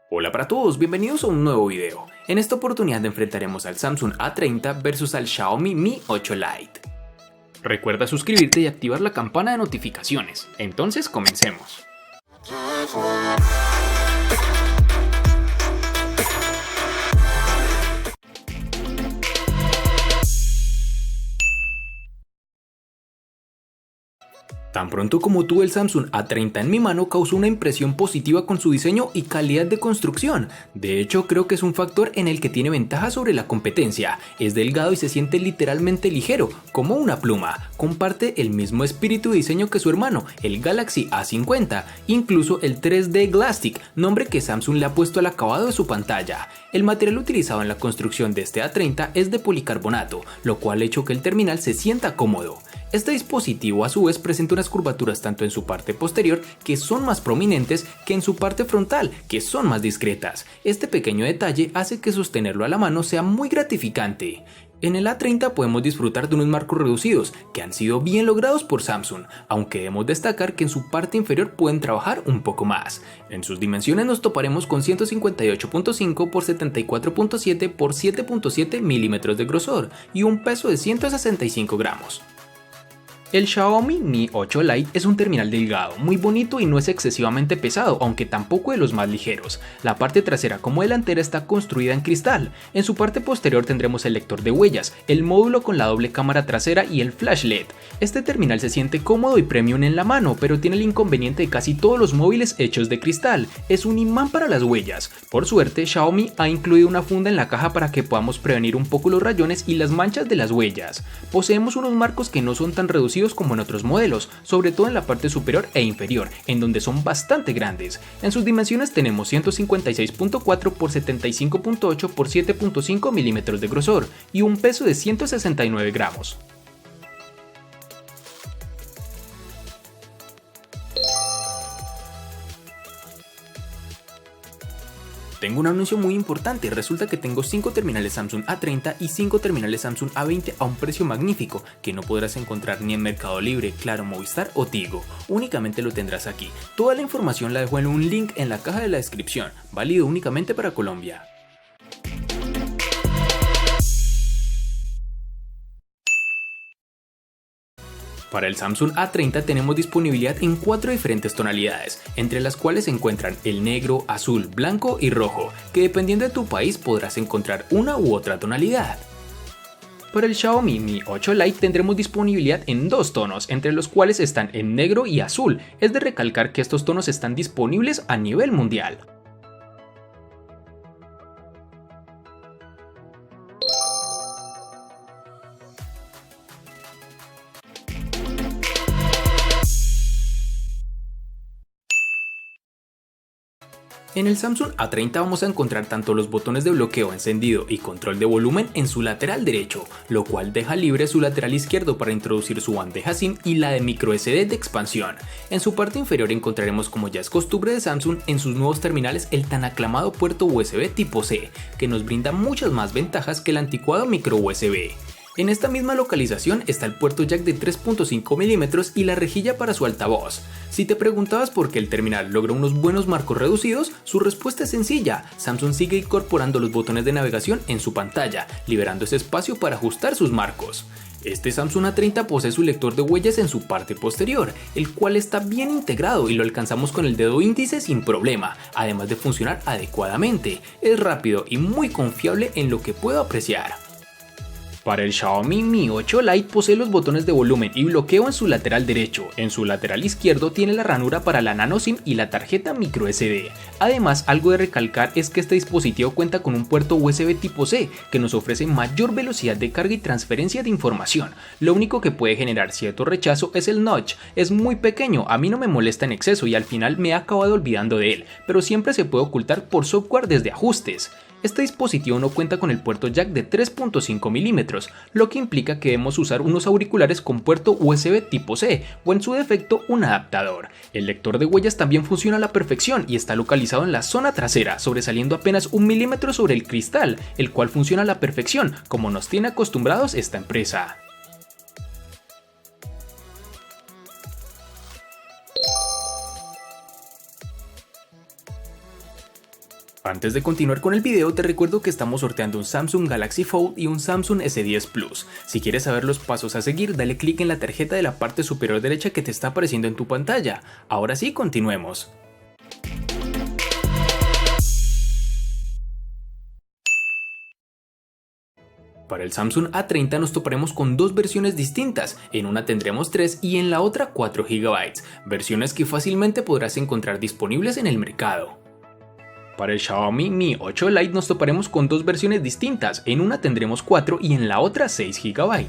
Hola para todos, bienvenidos a un nuevo video. En esta oportunidad enfrentaremos al Samsung A30 versus al Xiaomi Mi 8 Lite. Recuerda suscribirte y activar la campana de notificaciones. Entonces comencemos. Tan pronto como tuve el Samsung A30 en mi mano causó una impresión positiva con su diseño y calidad de construcción. De hecho, creo que es un factor en el que tiene ventaja sobre la competencia. Es delgado y se siente literalmente ligero, como una pluma. Comparte el mismo espíritu de diseño que su hermano, el Galaxy A50, incluso el 3D Glastic, nombre que Samsung le ha puesto al acabado de su pantalla. El material utilizado en la construcción de este A30 es de policarbonato, lo cual ha hecho que el terminal se sienta cómodo. Este dispositivo a su vez presenta unas curvaturas tanto en su parte posterior, que son más prominentes, que en su parte frontal, que son más discretas. Este pequeño detalle hace que sostenerlo a la mano sea muy gratificante. En el A30 podemos disfrutar de unos marcos reducidos, que han sido bien logrados por Samsung, aunque debemos destacar que en su parte inferior pueden trabajar un poco más. En sus dimensiones nos toparemos con 158.5 x 74.7 x 7.7 milímetros de grosor y un peso de 165 gramos. El Xiaomi Mi 8 Lite es un terminal delgado, muy bonito y no es excesivamente pesado, aunque tampoco de los más ligeros. La parte trasera como delantera está construida en cristal. En su parte posterior tendremos el lector de huellas, el módulo con la doble cámara trasera y el flash LED. Este terminal se siente cómodo y premium en la mano, pero tiene el inconveniente de casi todos los móviles hechos de cristal. Es un imán para las huellas. Por suerte, Xiaomi ha incluido una funda en la caja para que podamos prevenir un poco los rayones y las manchas de las huellas. Poseemos unos marcos que no son tan reducidos como en otros modelos, sobre todo en la parte superior e inferior, en donde son bastante grandes. En sus dimensiones tenemos 156.4 x 75.8 x 7.5 milímetros de grosor y un peso de 169 gramos. Tengo un anuncio muy importante, resulta que tengo 5 terminales Samsung A30 y 5 terminales Samsung A20 a un precio magnífico que no podrás encontrar ni en Mercado Libre, Claro, Movistar o Tigo, únicamente lo tendrás aquí. Toda la información la dejo en un link en la caja de la descripción, válido únicamente para Colombia. Para el Samsung A30 tenemos disponibilidad en 4 diferentes tonalidades, entre las cuales se encuentran el negro, azul, blanco y rojo, que dependiendo de tu país podrás encontrar una u otra tonalidad. Para el Xiaomi Mi 8 Lite tendremos disponibilidad en 2 tonos, entre los cuales están en negro y azul. Es de recalcar que estos tonos están disponibles a nivel mundial. En el Samsung A30 vamos a encontrar tanto los botones de bloqueo, encendido y control de volumen en su lateral derecho, lo cual deja libre su lateral izquierdo para introducir su bandeja SIM y la de microSD de expansión. En su parte inferior encontraremos, como ya es costumbre de Samsung, en sus nuevos terminales el tan aclamado puerto USB tipo C, que nos brinda muchas más ventajas que el anticuado micro USB. En esta misma localización está el puerto jack de 3.5 mm y la rejilla para su altavoz. Si te preguntabas por qué el terminal logra unos buenos marcos reducidos, su respuesta es sencilla: Samsung sigue incorporando los botones de navegación en su pantalla, liberando ese espacio para ajustar sus marcos. Este Samsung A30 posee su lector de huellas en su parte posterior, el cual está bien integrado y lo alcanzamos con el dedo índice sin problema, además de funcionar adecuadamente. Es rápido y muy confiable en lo que puedo apreciar. Para el Xiaomi Mi 8 Lite posee los botones de volumen y bloqueo en su lateral derecho. En su lateral izquierdo tiene la ranura para la nano SIM y la tarjeta microSD. Además, algo de recalcar es que este dispositivo cuenta con un puerto USB tipo C que nos ofrece mayor velocidad de carga y transferencia de información. Lo único que puede generar cierto rechazo es el notch. Es muy pequeño, a mí no me molesta en exceso y al final me he acabado olvidando de él, pero siempre se puede ocultar por software desde ajustes. Este dispositivo no cuenta con el puerto jack de 3.5 mm, lo que implica que debemos usar unos auriculares con puerto USB tipo C o en su defecto un adaptador. El lector de huellas también funciona a la perfección y está localizado en la zona trasera, sobresaliendo apenas 1 milímetro sobre el cristal, el cual funciona a la perfección, como nos tiene acostumbrados esta empresa. Antes de continuar con el video, te recuerdo que estamos sorteando un Samsung Galaxy Fold y un Samsung S10 Plus. Si quieres saber los pasos a seguir, dale clic en la tarjeta de la parte superior derecha que te está apareciendo en tu pantalla. Ahora sí, continuemos. Para el Samsung A30 nos toparemos con dos versiones distintas, en una tendremos 3 y en la otra 4 GB, versiones que fácilmente podrás encontrar disponibles en el mercado. Para el Xiaomi Mi 8 Lite nos toparemos con dos versiones distintas, en una tendremos 4 y en la otra 6 GB.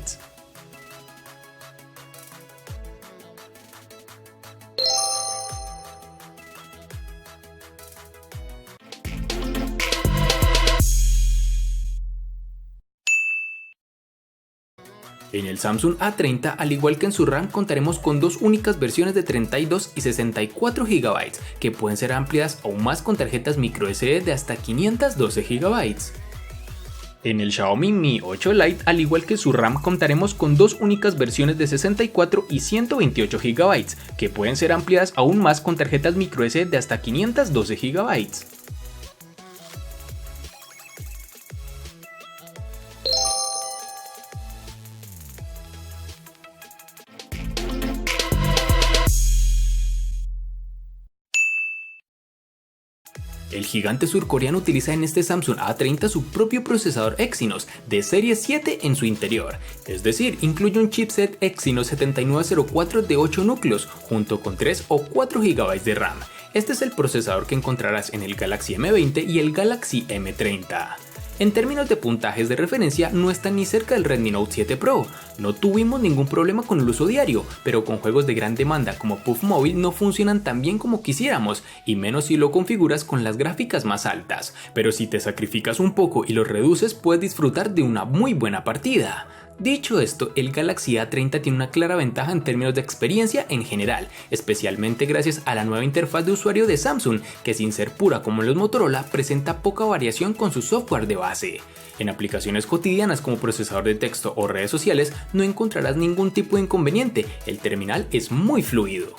En el Samsung A30, al igual que en su RAM, contaremos con dos únicas versiones de 32 y 64 GB, que pueden ser ampliadas aún más con tarjetas microSD de hasta 512 GB. En el Xiaomi Mi 8 Lite, al igual que su RAM, contaremos con dos únicas versiones de 64 y 128 GB, que pueden ser ampliadas aún más con tarjetas microSD de hasta 512 GB. El gigante surcoreano utiliza en este Samsung A30 su propio procesador Exynos de serie 7 en su interior, es decir, incluye un chipset Exynos 7904 de 8 núcleos junto con 3 o 4 GB de RAM. Este es el procesador que encontrarás en el Galaxy M20 y el Galaxy M30. En términos de puntajes de referencia, no está ni cerca del Redmi Note 7 Pro. No tuvimos ningún problema con el uso diario, pero con juegos de gran demanda como PUBG Mobile no funcionan tan bien como quisiéramos, y menos si lo configuras con las gráficas más altas. Pero si te sacrificas un poco y lo reduces, puedes disfrutar de una muy buena partida. Dicho esto, el Galaxy A30 tiene una clara ventaja en términos de experiencia en general, especialmente gracias a la nueva interfaz de usuario de Samsung, que sin ser pura como en los Motorola, presenta poca variación con su software de base. En aplicaciones cotidianas como procesador de texto o redes sociales no encontrarás ningún tipo de inconveniente, el terminal es muy fluido.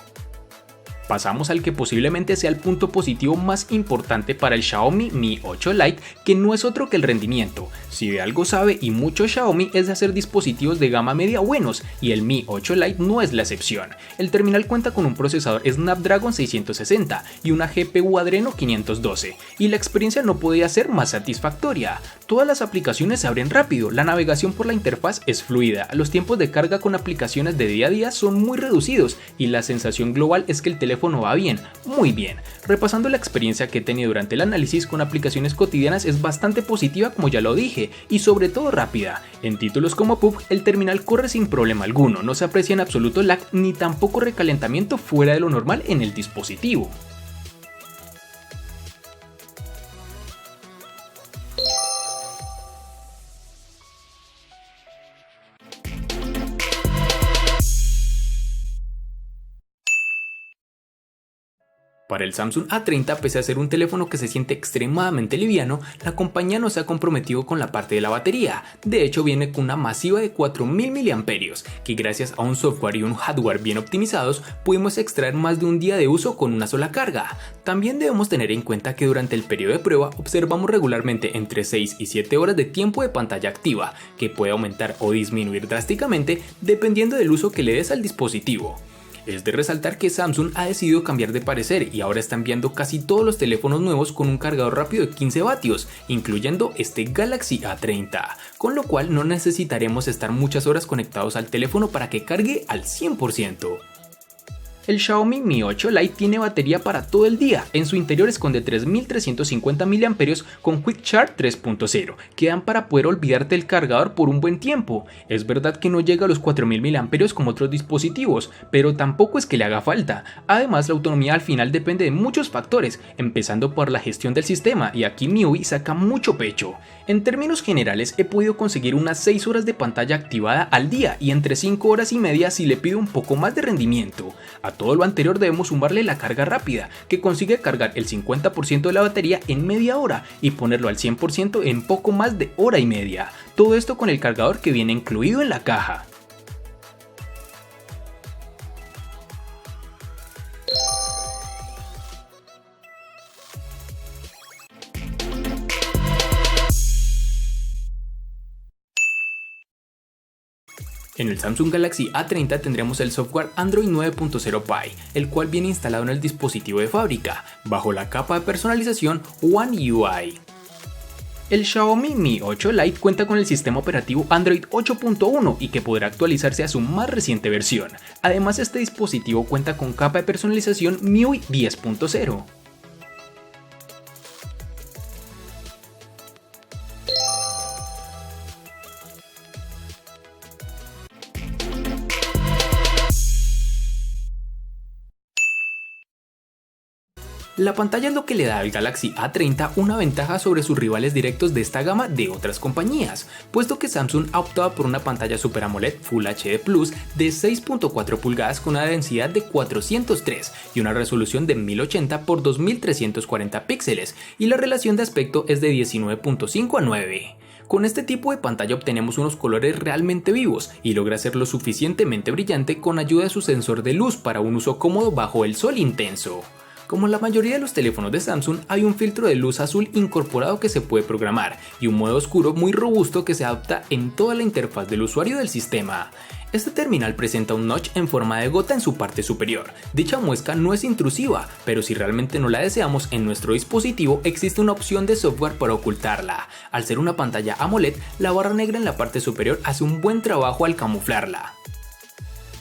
Pasamos al que posiblemente sea el punto positivo más importante para el Xiaomi Mi 8 Lite, que no es otro que el rendimiento. Si de algo sabe y mucho Xiaomi es de hacer dispositivos de gama media buenos, y el Mi 8 Lite no es la excepción. El terminal cuenta con un procesador Snapdragon 660 y una GPU Adreno 512, y la experiencia no podía ser más satisfactoria. Todas las aplicaciones se abren rápido, la navegación por la interfaz es fluida, los tiempos de carga con aplicaciones de día a día son muy reducidos y la sensación global es que el teléfono va bien, muy bien. Repasando la experiencia que he tenido durante el análisis con aplicaciones cotidianas es bastante positiva, como ya lo dije, y sobre todo rápida. En títulos como PUBG el terminal corre sin problema alguno, no se aprecia en absoluto lag ni tampoco recalentamiento fuera de lo normal en el dispositivo. Para el Samsung A30, pese a ser un teléfono que se siente extremadamente liviano, la compañía no se ha comprometido con la parte de la batería. De hecho, viene con una masiva de 4000 mAh, que gracias a un software y un hardware bien optimizados, pudimos extraer más de un día de uso con una sola carga. También debemos tener en cuenta que durante el periodo de prueba observamos regularmente entre 6 y 7 horas de tiempo de pantalla activa, que puede aumentar o disminuir drásticamente dependiendo del uso que le des al dispositivo. Es de resaltar que Samsung ha decidido cambiar de parecer y ahora está enviando casi todos los teléfonos nuevos con un cargador rápido de 15 vatios, incluyendo este Galaxy A30, con lo cual no necesitaremos estar muchas horas conectados al teléfono para que cargue al 100%. El Xiaomi Mi 8 Lite tiene batería para todo el día, en su interior esconde 3350 mAh con Quick Charge 3.0, que dan para poder olvidarte del cargador por un buen tiempo. Es verdad que no llega a los 4000 mAh como otros dispositivos, pero tampoco es que le haga falta. Además, la autonomía al final depende de muchos factores, empezando por la gestión del sistema, y aquí MIUI saca mucho pecho. En términos generales, he podido conseguir unas 6 horas de pantalla activada al día y entre 5 horas y media si le pido un poco más de rendimiento. A todo lo anterior debemos sumarle la carga rápida, que consigue cargar el 50% de la batería en media hora y ponerlo al 100% en poco más de hora y media. Todo esto con el cargador que viene incluido en la caja. En el Samsung Galaxy A30 tendremos el software Android 9.0 Pie, el cual viene instalado en el dispositivo de fábrica, bajo la capa de personalización One UI. El Xiaomi Mi 8 Lite cuenta con el sistema operativo Android 8.1 y que podrá actualizarse a su más reciente versión. Además, este dispositivo cuenta con capa de personalización MIUI 10.0. La pantalla es lo que le da al Galaxy A30 una ventaja sobre sus rivales directos de esta gama de otras compañías, puesto que Samsung ha optado por una pantalla Super AMOLED Full HD Plus de 6.4 pulgadas con una densidad de 403 y una resolución de 1080 x 2340 píxeles, y la relación de aspecto es de 19.5 a 9. Con este tipo de pantalla obtenemos unos colores realmente vivos y logra ser lo suficientemente brillante con ayuda de su sensor de luz para un uso cómodo bajo el sol intenso. Como en la mayoría de los teléfonos de Samsung, hay un filtro de luz azul incorporado que se puede programar y un modo oscuro muy robusto que se adapta en toda la interfaz del usuario del sistema. Este terminal presenta un notch en forma de gota en su parte superior. Dicha muesca no es intrusiva, pero si realmente no la deseamos en nuestro dispositivo, existe una opción de software para ocultarla. Al ser una pantalla AMOLED, la barra negra en la parte superior hace un buen trabajo al camuflarla.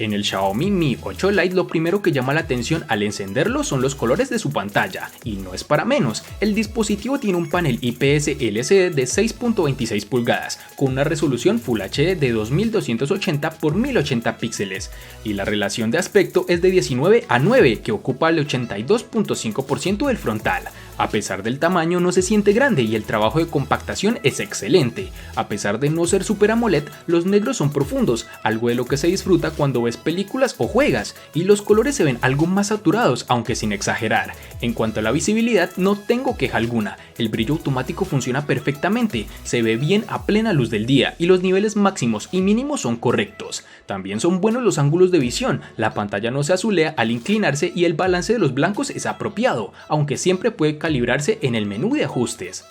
En el Xiaomi Mi 8 Lite lo primero que llama la atención al encenderlo son los colores de su pantalla, y no es para menos. El dispositivo tiene un panel IPS LCD de 6.26 pulgadas, con una resolución Full HD de 2280 x 1080 píxeles, y la relación de aspecto es de 19 a 9, que ocupa el 82.5% del frontal. A pesar del tamaño no se siente grande y el trabajo de compactación es excelente. A pesar de no ser Super AMOLED, los negros son profundos, algo de lo que se disfruta cuando ves películas o juegas, y los colores se ven algo más saturados, aunque sin exagerar. En cuanto a la visibilidad, no tengo queja alguna, el brillo automático funciona perfectamente, se ve bien a plena luz del día y los niveles máximos y mínimos son correctos. También son buenos los ángulos de visión, la pantalla no se azulea al inclinarse y el balance de los blancos es apropiado, aunque siempre puede calibrarse en el menú de ajustes.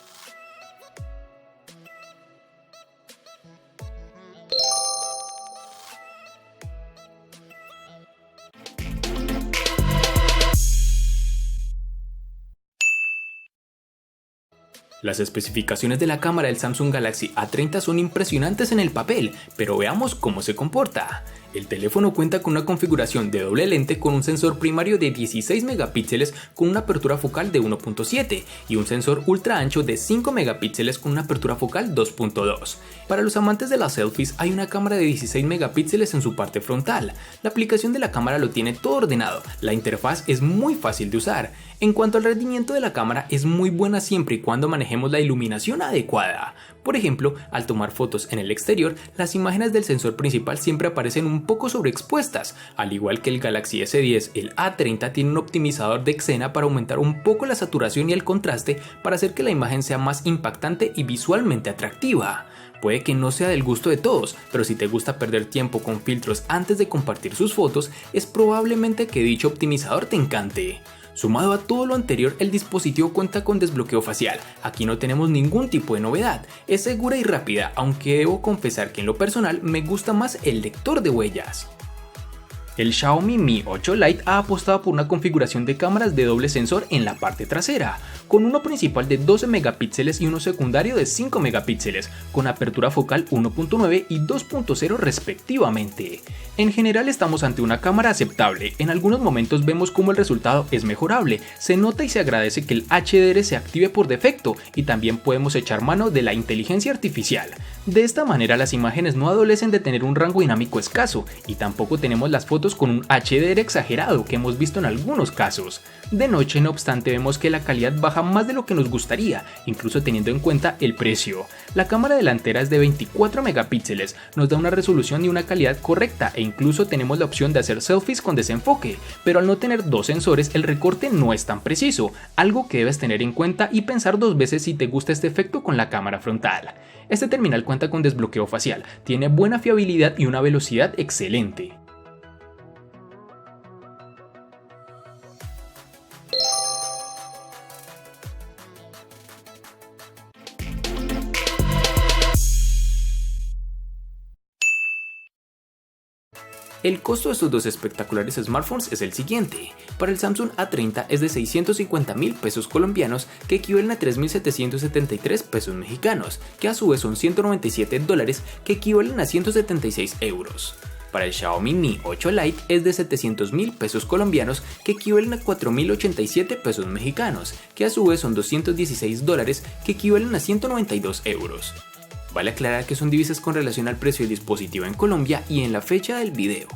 Las especificaciones de la cámara del Samsung Galaxy A30 son impresionantes en el papel, pero veamos cómo se comporta. El teléfono cuenta con una configuración de doble lente con un sensor primario de 16 megapíxeles con una apertura focal de 1.7 y un sensor ultra ancho de 5 megapíxeles con una apertura focal 2.2. Para los amantes de las selfies hay una cámara de 16 megapíxeles en su parte frontal. La aplicación de la cámara lo tiene todo ordenado, la interfaz es muy fácil de usar. En cuanto al rendimiento de la cámara es muy buena siempre y cuando manejemos la iluminación adecuada. Por ejemplo, al tomar fotos en el exterior, las imágenes del sensor principal siempre aparecen un poco sobreexpuestas. Al igual que el Galaxy S10, el A30 tiene un optimizador de Xena para aumentar un poco la saturación y el contraste para hacer que la imagen sea más impactante y visualmente atractiva. Puede que no sea del gusto de todos, pero si te gusta perder tiempo con filtros antes de compartir sus fotos, es probablemente que dicho optimizador te encante. Sumado a todo lo anterior, el dispositivo cuenta con desbloqueo facial. Aquí no tenemos ningún tipo de novedad, es segura y rápida, aunque debo confesar que en lo personal me gusta más el lector de huellas. El Xiaomi Mi 8 Lite ha apostado por una configuración de cámaras de doble sensor en la parte trasera, con uno principal de 12 megapíxeles y uno secundario de 5 megapíxeles, con apertura focal 1.9 y 2.0 respectivamente. En general estamos ante una cámara aceptable, en algunos momentos vemos como el resultado es mejorable, se nota y se agradece que el HDR se active por defecto y también podemos echar mano de la inteligencia artificial. De esta manera las imágenes no adolecen de tener un rango dinámico escaso y tampoco tenemos las fotos con un HDR exagerado que hemos visto en algunos casos. De noche, no obstante, vemos que la calidad baja más de lo que nos gustaría, incluso teniendo en cuenta el precio. La cámara delantera es de 24 megapíxeles, nos da una resolución y una calidad correcta e incluso tenemos la opción de hacer selfies con desenfoque, pero al no tener dos sensores el recorte no es tan preciso, algo que debes tener en cuenta y pensar dos veces si te gusta este efecto con la cámara frontal. Este terminal cuenta con desbloqueo facial, tiene buena fiabilidad y una velocidad excelente. El costo de estos dos espectaculares smartphones es el siguiente. Para el Samsung A30 es de 650.000 pesos colombianos, que equivalen a 3.773 pesos mexicanos, que a su vez son $197, que equivalen a 176 euros. Para el Xiaomi Mi 8 Lite es de 700.000 pesos colombianos, que equivalen a 4.087 pesos mexicanos, que a su vez son $216, que equivalen a 192 euros. Vale aclarar que son divisas con relación al precio del dispositivo en Colombia y en la fecha del video.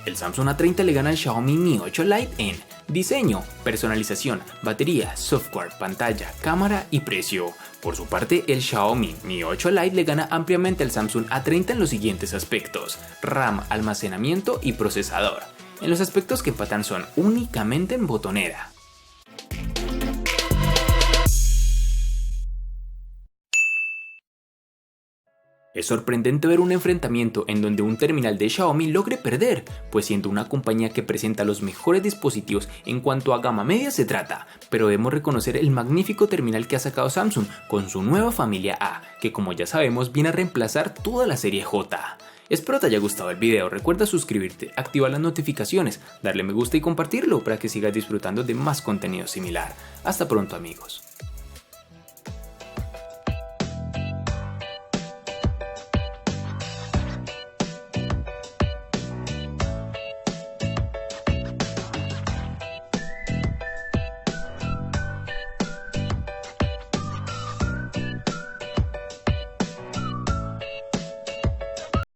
El Samsung A30 le gana al Xiaomi Mi 8 Lite en diseño, personalización, batería, software, pantalla, cámara y precio. Por su parte, el Xiaomi Mi 8 Lite le gana ampliamente al Samsung A30 en los siguientes aspectos: RAM, almacenamiento y procesador. En los aspectos que empatan son únicamente en botonera. Es sorprendente ver un enfrentamiento en donde un terminal de Xiaomi logre perder, pues siendo una compañía que presenta los mejores dispositivos en cuanto a gama media se trata, pero debemos reconocer el magnífico terminal que ha sacado Samsung con su nueva familia A, que como ya sabemos viene a reemplazar toda la serie J. Espero te haya gustado el video, recuerda suscribirte, activar las notificaciones, darle me gusta y compartirlo para que sigas disfrutando de más contenido similar. Hasta pronto amigos.